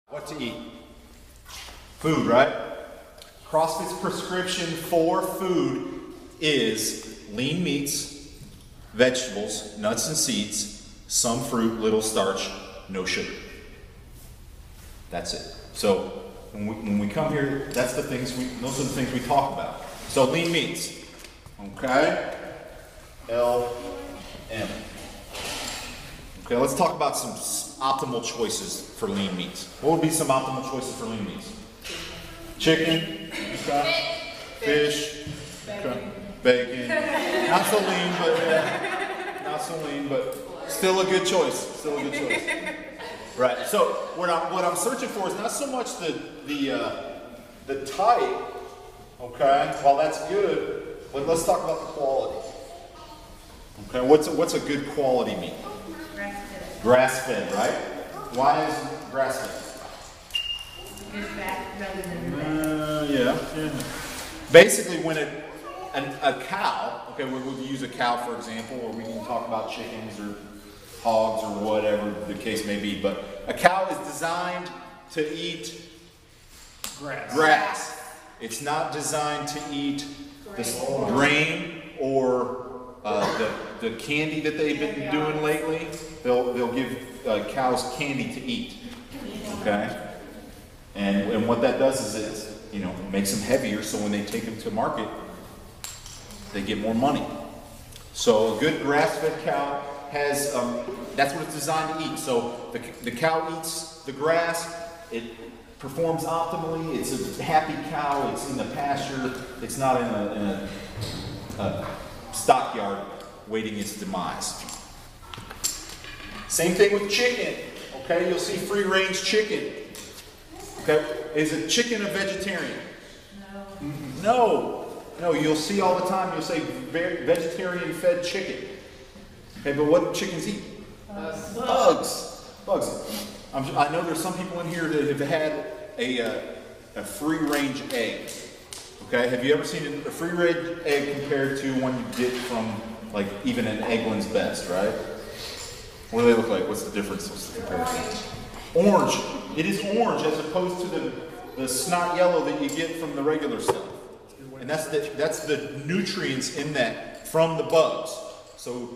What to eat? Food, right? CrossFit's prescription for food is lean meats, vegetables, nuts and seeds, some fruit, little starch, no sugar. That's it. So when we come here, those are the things we talk about. So lean meats, okay? LM. Okay, let's talk about some optimal choices for lean meats. What would be some optimal choices for lean meats? Chicken, okay. Fish, okay. Bacon. Not so lean, but still a good choice. Still a good choice. Right. So what I'm searching for is not so much the type, okay? While that's good, but let's talk about the quality. Okay. What's a good quality meat? Grass-fed. Grass-fed, right? Why is grass-fed? Good fat rather than Yeah. Basically, when a cow, okay, we'll use a cow for example, or we can talk about chickens or hogs or whatever the case may be, but a cow is designed to eat grass. It's not designed to eat the grain or the candy that they've been doing lately. They'll give cows candy to eat, okay? And what that does is it makes them heavier, so when they take them to market, they get more money. So a good grass-fed cow has, that's what it's designed to eat. So the cow eats the grass, it performs optimally, it's a happy cow, it's in the pasture, it's not in a stockyard waiting its demise. Same thing with chicken, okay? You'll see free-range chicken. Okay, is a chicken a vegetarian? No. No, you'll see all the time, you'll say vegetarian-fed chicken. Okay, but what do chickens eat? Bugs. I know there's some people in here that have had a free-range egg. Okay, have you ever seen a free-range egg compared to one you get from, like, even an Eggland's Best, right? What do they look like? What's the difference? What's the comparison? Orange. It is orange as opposed to the snot yellow that you get from the regular stuff. And that's the nutrients in that from the bugs. So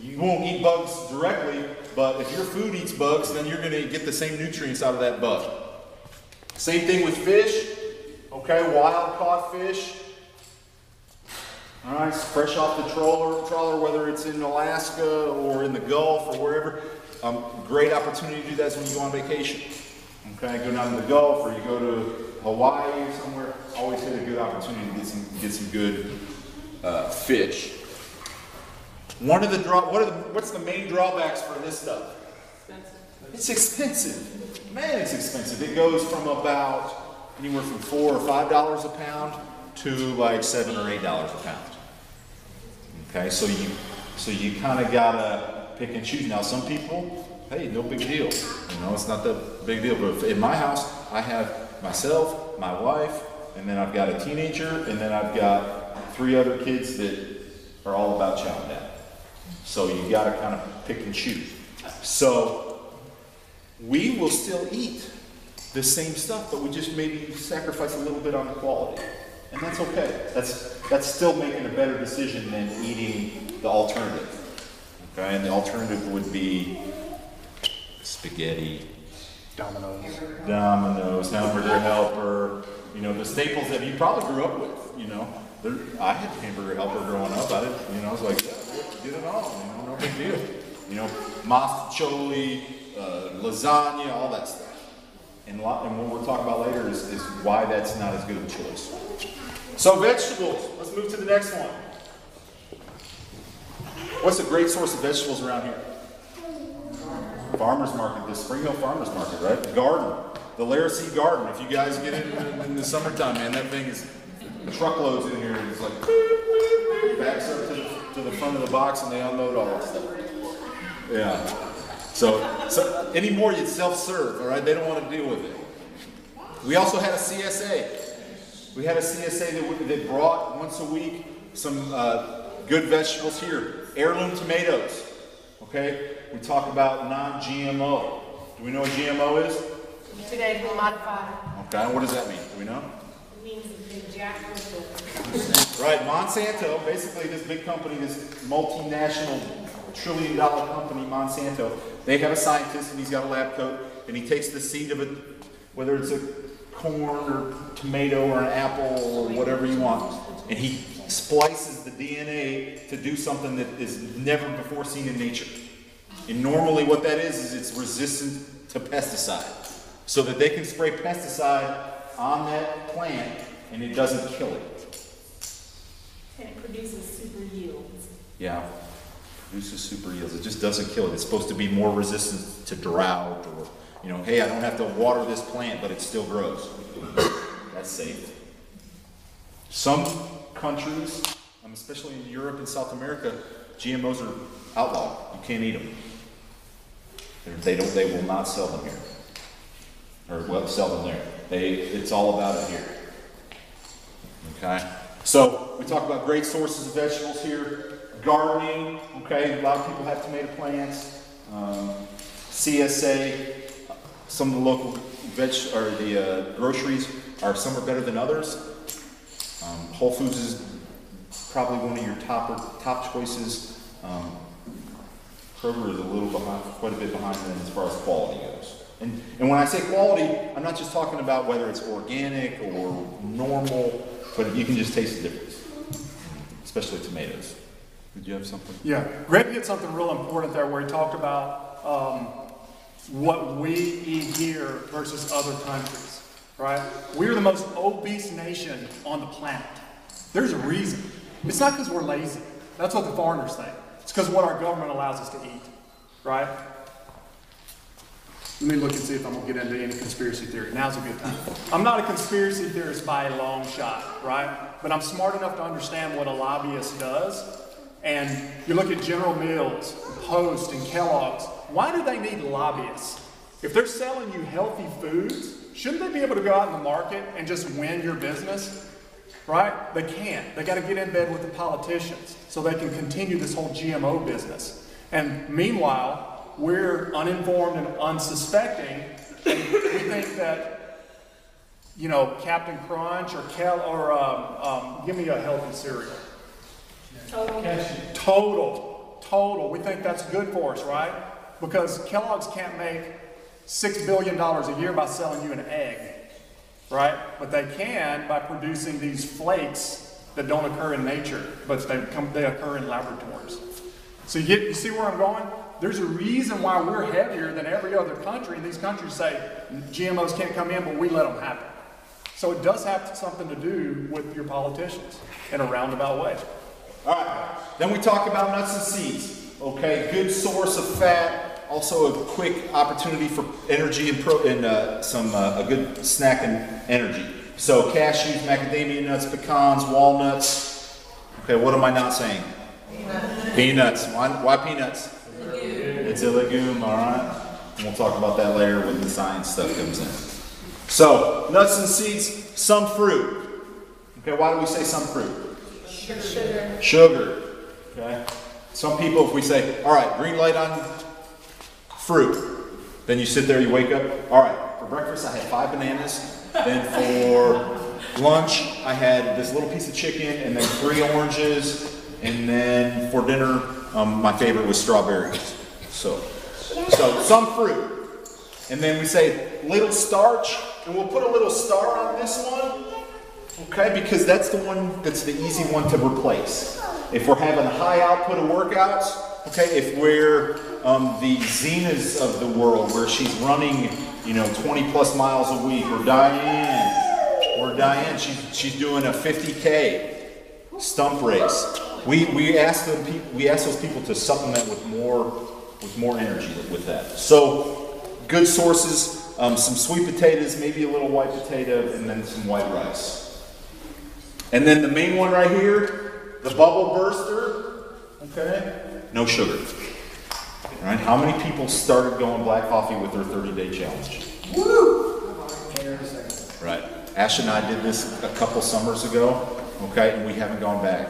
you won't eat bugs directly, but if your food eats bugs, then you're going to get the same nutrients out of that bug. Same thing with fish. Okay, wild caught fish. All right, fresh off the trawler, whether it's in Alaska or in the Gulf or wherever. Great opportunity to do that is when you go on vacation. Okay, go down to the Gulf or you go to Hawaii or somewhere. Always hit a good opportunity to get some good fish. What's the main drawbacks for this stuff? It's expensive. Man, it's expensive. It goes from about anywhere from $4 or $5 a pound to like $7 or $8 a pound. Okay, so you kind of gotta pick and choose. Now, some people, hey, no big deal. It's not that big deal. But in my house, I have myself, my wife, and then I've got a teenager, and then I've got 3 other kids that are all about chowing down. So you gotta kind of pick and choose. So we will still eat the same stuff, but we just maybe sacrifice a little bit on the quality. And that's okay. That's still making a better decision than eating the alternative. Okay, and the alternative would be spaghetti, Domino's, Hamburger Helper, the staples that you probably grew up with, I had Hamburger Helper growing up. I was like, yeah, get it on, no big deal. Mastacholi, lasagna, all that stuff. And what we'll talk about later is why that's not as good of a choice. So vegetables, let's move to the next one. What's a great source of vegetables around here? Farmer's market, the Spring Hill Farmer's Market, right? Garden, the Larisee Garden. If you guys get in the summertime, man, that thing is truckloads in here. It's like backs up to the front of the box and they unload all that stuff. Yeah. So anymore, you'd self-serve, all right? They don't want to deal with it. We also had a CSA. We had a CSA that brought once a week some good vegetables here. Heirloom tomatoes, okay? We talk about non-GMO. Do we know what GMO is? Genetically modified. Okay, what does that mean? Do we know? It means it's been jacked with Right, Monsanto, basically this big company, this multinational trillion-dollar company, Monsanto, they have a scientist and he's got a lab coat and he takes the seed of it, whether it's a corn or tomato or an apple or whatever you want, and he splices the DNA to do something that is never before seen in nature. And normally what that is it's resistant to pesticide, so that they can spray pesticide on that plant and it doesn't kill it. and it produces super yields. Yeah, produces super yields. It just doesn't kill it. It's supposed to be more resistant to drought, or, you know, hey, I don't have to water this plant, but it still grows. That's safe. Some countries, especially in Europe and South America, GMOs are outlawed. You can't eat them. They will not sell them here, or well, sell them there. It's all about it here. Okay. So we talk about great sources of vegetables here. Gardening. Okay. A lot of people have tomato plants. CSA. Some of the local groceries are some are better than others. Whole Foods is probably one of your top choices. Kroger is a little behind, quite a bit behind them as far as quality goes. And when I say quality, I'm not just talking about whether it's organic or normal, but you can just taste the difference, especially tomatoes. Did you have something? Yeah, Greg hit something real important there where he talked about what we eat here versus other countries, right? We're the most obese nation on the planet. There's a reason. It's not because we're lazy. That's what the foreigners think. It's because of what our government allows us to eat, right? Let me look and see if I'm going to get into any conspiracy theory. Now's a good time. I'm not a conspiracy theorist by a long shot, right? But I'm smart enough to understand what a lobbyist does. And you look at General Mills, Post, and Kellogg's. Why do they need lobbyists? If they're selling you healthy foods, shouldn't they be able to go out in the market and just win your business? Right? They can't. They got to get in bed with the politicians so they can continue this whole GMO business. And meanwhile, we're uninformed and unsuspecting. And we think that, you know, Captain Crunch or give me a healthy cereal. Total. We think that's good for us, right? Because Kellogg's can't make $6 billion a year by selling you an egg. Right? But they can by producing these flakes that don't occur in nature, but they occur in laboratories. So you see where I'm going? There's a reason why we're heavier than every other country, and these countries say GMOs can't come in, but we let them happen. So it does have something to do with your politicians in a roundabout way. All right. Then we talk about nuts and seeds. Okay, good source of fat. Also a quick opportunity for energy and a good snack and energy. So cashews, macadamia nuts, pecans, walnuts. Okay, what am I not saying? Peanuts. Why peanuts? It's a legume, all right? And we'll talk about that later when the science stuff comes in. So, nuts and seeds, some fruit. Okay, why do we say some fruit? Sugar. Okay. Some people, if we say, all right, green light on fruit. Then you sit there, you wake up, all right, for breakfast I had 5 bananas. Then for lunch I had this little piece of chicken and then 3 oranges. And then for dinner, my favorite was strawberries. So some fruit. And then we say little starch, and we'll put a little star on this one, okay, because that's the one that's the easy one to replace. If we're having a high output of workouts, okay, if we're the Zenas of the world, where she's running, 20 plus miles a week, or Diane, she's doing a 50K stump race. We ask those people to supplement with more energy with that. So good sources, some sweet potatoes, maybe a little white potato, and then some white rice. And then the main one right here, the bubble burster, okay, no sugar. All right, how many people started going black coffee with their 30-day challenge? Woo! Right. Ash and I did this a couple summers ago, okay, and we haven't gone back.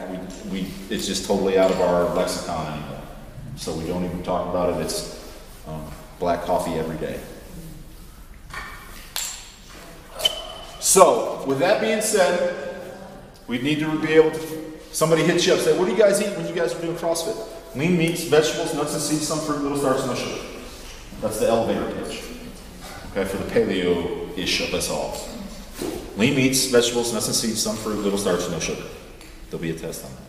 It's just totally out of our lexicon anymore. So we don't even talk about it. It's black coffee every day. So, with that being said, we need to be able to, somebody hits you up, say, what do you guys eat when you guys are doing CrossFit? Lean meats, vegetables, nuts and seeds, some fruit, little starch, no sugar. That's the elevator pitch. Okay, for the paleo-ish of us all. Lean meats, vegetables, nuts and seeds, some fruit, little starch, no sugar. There'll be a test on that.